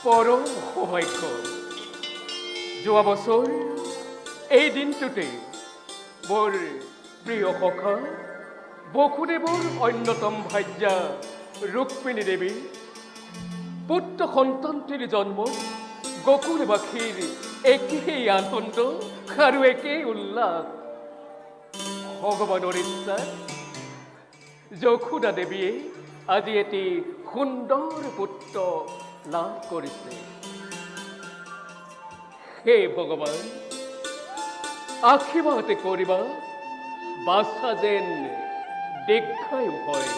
পৰম সৌভাগ্য। যোৱা বছৰ এই দিনটোতে মোৰ প্ৰিয় সখা বসুদেৱৰ অন্যতম ভাৰ্যা ৰুক্মিণী দেৱী পুত্ৰ সন্তানটিৰ জন্মত গকুলবাসীৰ একেই আনন্দ আৰু একেই উল্লাস। ভগৱানৰ ইচ্ছাত যশোদা দেৱীয়ে আজি এটি সুন্দৰ পুত্ৰ লাভ কৰিছে। হে ভগৱান, আশীৰ্বাদ কৰিবা বাচ্চা যেন দীৰ্ঘায়ু হয়।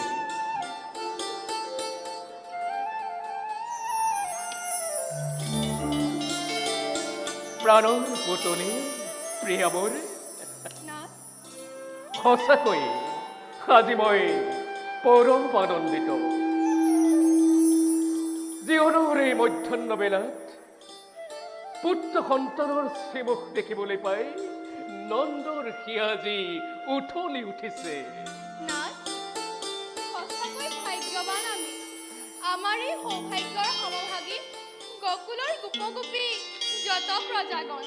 প্ৰাণৰ পুতনি প্ৰিয়া মোৰ, সঁচাকৈ আজি মই পৰম আনন্দিত। জীৱনৰ এই মধ্যাহ্ন বেলাত পুত্ৰ সন্তানৰ শ্ৰীমুখ দেখিবলৈ পাই নন্দৰ সিয়াজি উঠলি উঠিছে। সঁচাকৈ ভাগ্যৱান আমি। আমাৰ এই সৌভাগ্যৰ সমভাগী গকুলৰ গোপগোপী যত প্ৰজাগণ।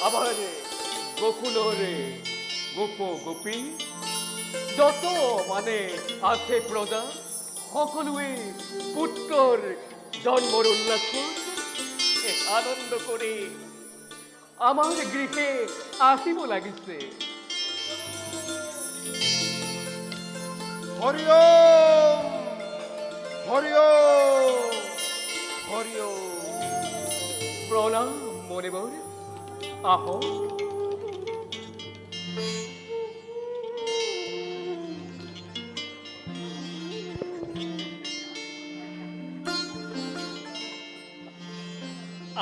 আমাৰ গোকুলৰে গোপ গোপী যত মানে আছে প্ৰজা সকলোৱে পুত্ৰৰ জন্মৰ উল্লাসত আনন্দ করে আমার গৃহে আসিব লাগিছে। হরি ওম, হরি ওম, হরি ওম। প্রণাম মনিবর, আহো।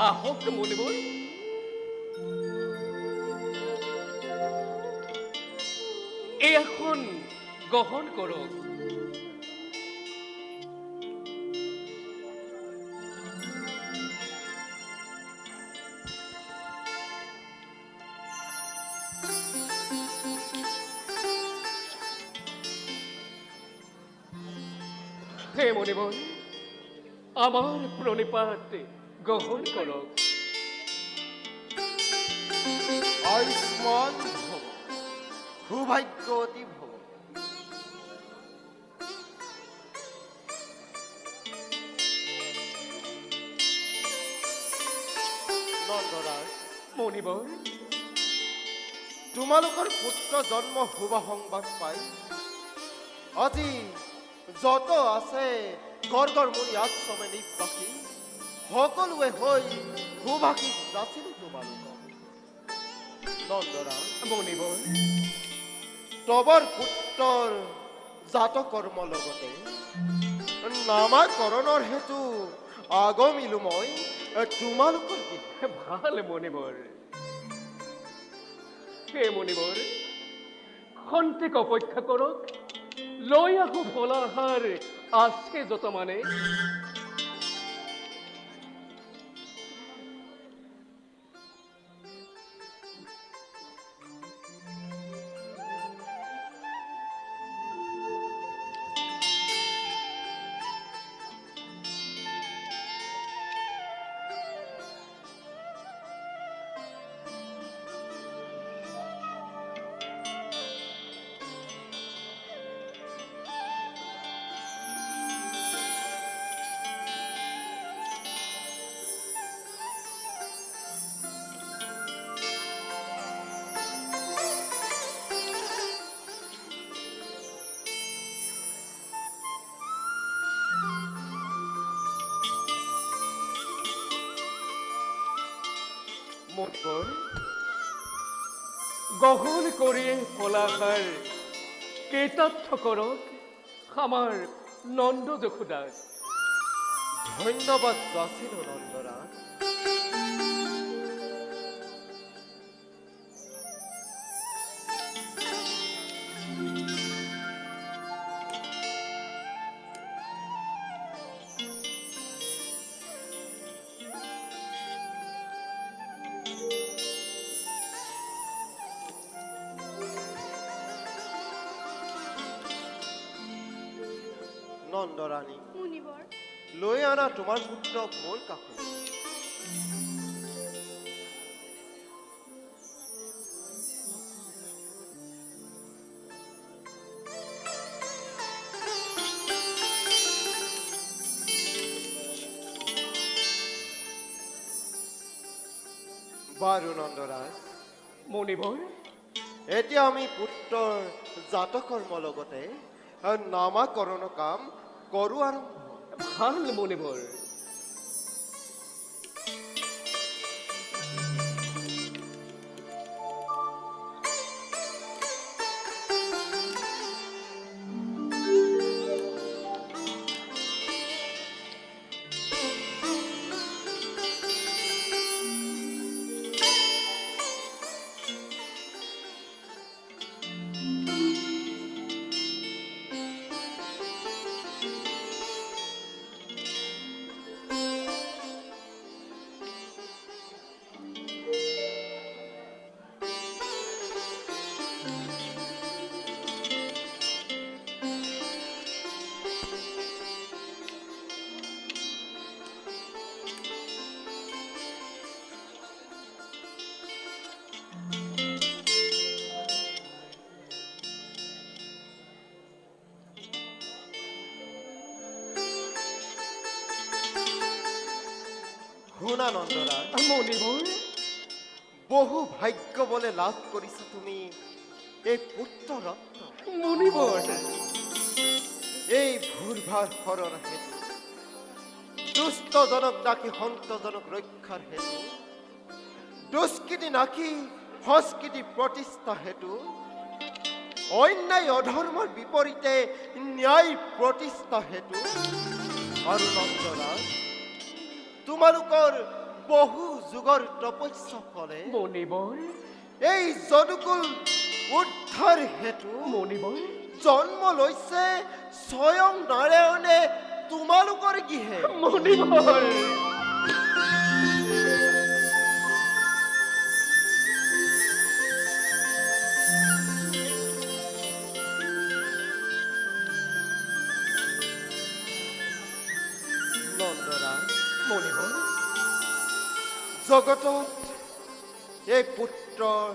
আহক মনিবর। এই এখন গ্রহণ করো। হে মনিবর, আমার প্রণিপাত গ্রহণ করো। আয়ুষ্মান ভব, সৌভাগ্যবতী ভব। নন্দরাজ, মনিবর, তোমালোকৰ পুত্ৰ জন্ম শুভ সংবাদ পাই আজি যত আছে গড়গড় মুনি আশ্ৰমে নিবাসী সকলোৱে হৈ সুভাষিক যাচিলো তোমালোকক। নন্দৰাজ, মনিবৰ, তবৰ পুত্ৰৰ জাতকৰ্ম লগতে নামাকৰণৰ হেতু আগমিলো মই তোমালোকৰ গৃহে। ভাল মনিবর। হে মনিবর, খন্তেক অপেক্ষা করক, লৈ আহো ফলাহার আছে যত মানে। তৎপর গহন করে ফলাহার কৃতার্থ করক আমার নন্দ যখুদাস। ধন্যবাদ যাচিল নন্দরাজ। নন্দরানী, মুনিবৰ লৈ আনা তোমাৰ পুত্ৰক মোৰ কাষত। বাৰু নন্দৰাজ, মণিবৰ এতিয়া আমি পুত্ৰৰ জাতকৰ্মৰ লগতে নামাকৰণ কাম কৰোঁ আৰম্ভ। ভাল মণিবৰ। শুনা নন্দৰাজ, মণিবৰ বহু ভাগ্য বলে লাভ কৰিছা তুমি এই পুত্ৰ ৰত্ন। মণিবৰ এই ভূৰভাৰ হৰৰ হেতু, দুষ্টজনক নাকি সন্তজনক ৰক্ষাৰ হেতু, দুষ্কৃতি নাকি সংস্কৃতি প্ৰতিষ্ঠা হেতু, অন্যায় অধৰ্মৰ বিপৰীতে ন্যায় প্ৰতিষ্ঠা হেতু। আৰু নন্দৰাজ, তোমালোকৰ বহু যুগৰ তপস্যা ফলে মণিবৰ এই যদুকুল উদ্ধাৰ হেতু মণিবৰ জন্ম লৈছে স্বয়ং নাৰায়ণে তোমালোকৰ গৃহে। মণিবৰ নন্দৰাজ, মণিবৰ জগতত এই পুত্ৰৰ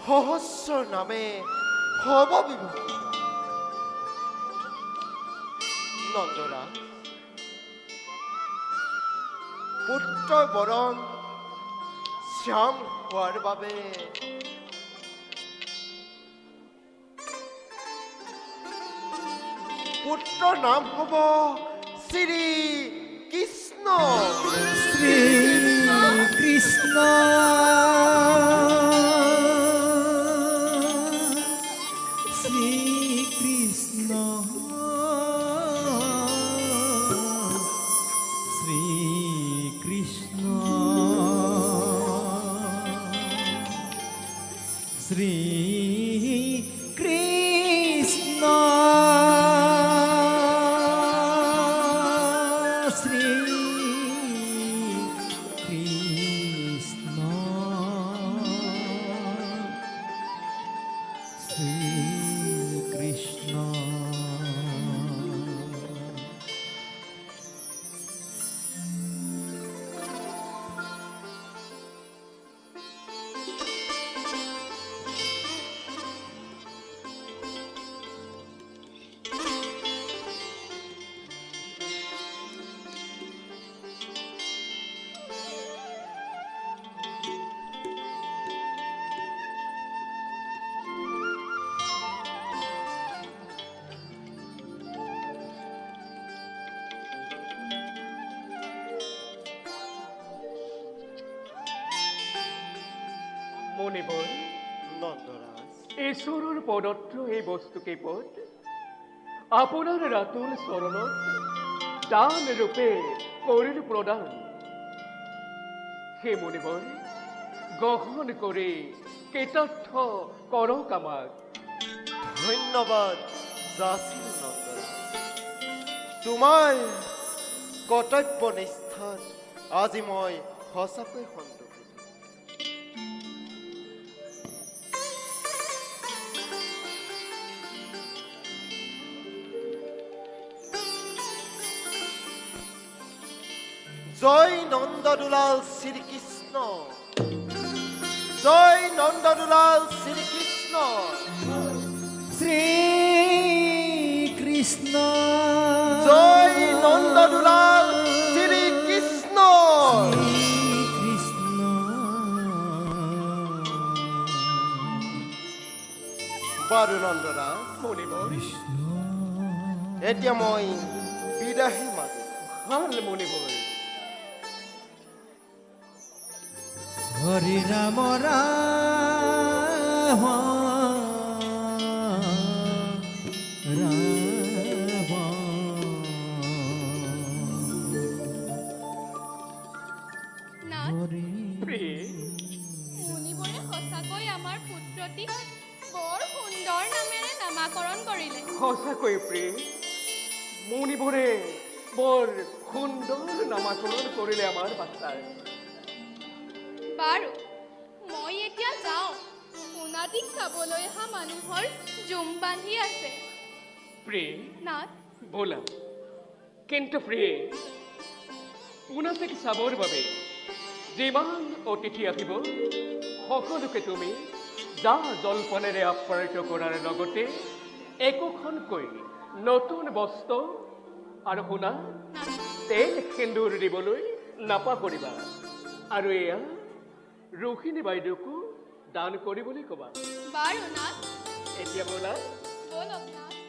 সহস্ৰ নামে হব বিভূষিত। নন্দৰাজ, পুত্ৰ বৰণ শ্যাম হোৱাৰ বাবে পুত্ৰৰ নাম হব শ্ৰী কৃষ্ণ। শ্ৰী কৃষ্ণ শ্ৰী কৃষ্ণ শ্ৰী কৃষ্ণ শ্ৰী কৃষ্ণ শ্ৰী কৃষ্ণ মণিবৰ নন্দৰাজ, ঈশ্বৰৰ প্ৰদত্ত এই বস্তু কেইপদ আপোনাৰ ৰাতুল চৰণত দান ৰূপে কৰিল প্ৰদান। হে মণিবৰ গ্ৰহণ কৰি কৃতাৰ্থ কৰক আমাক। ধন্যবাদ যাচিল নন্দৰাজ। তোমাৰ কৰ্তব্য নিষ্ঠাত আজি মই সঁচাকৈ সন্তুষ্ট। জয় নন্দদুলাল শ্ৰীকৃষ্ণ, জয় নন্দদুলাল শ্ৰীকৃষ্ণ। শ্ৰী কৃষ্ণ জয় নন্দদুলাল শ্ৰীকৃষ্ণ। কৃষ্ণ বাৰু নন্দৰাজ, মণিবৰ এতিয়া মই বিদাহী মাগো। ভাল মণিবৰ। হৰি ৰাম ৰাম নাথ, প্ৰিয়ে মুনিবৰে সঁচাকৈ আমাৰ পুত্ৰটিক বৰ সুন্দৰ নামেৰে নামাকৰণ কৰিলে। সঁচাকৈ প্ৰিয়ে মণিবৰে বৰ সুন্দৰ নামাকৰণ কৰিলে আমাৰ বাচ্চাৰ। বাৰু মই এতিয়া যাওঁ, সোণাটিক চাবলৈ অহা মানুহৰ জুম বান্ধি আছে। প্ৰিয়ে নাথ, ব'লা। কিন্তু প্ৰিয়ে পোনাতেক চাবৰ বাবে যিমান অতিথি আহিব সকলোকে তুমি যা জলপানেৰে আপ্যায়িত কৰাৰ লগতে একোখনকৈ নতুন বস্ত্ৰ আৰু শুনা তেল সেন্দুৰ দিবলৈ নাপাহৰিবা। আৰু এয়া ৰোহিণী বাইদেউকো দান কৰিবলৈ ক'বা। বাৰু নাথ, এতিয়া ব'লা। ব'লক নাথ।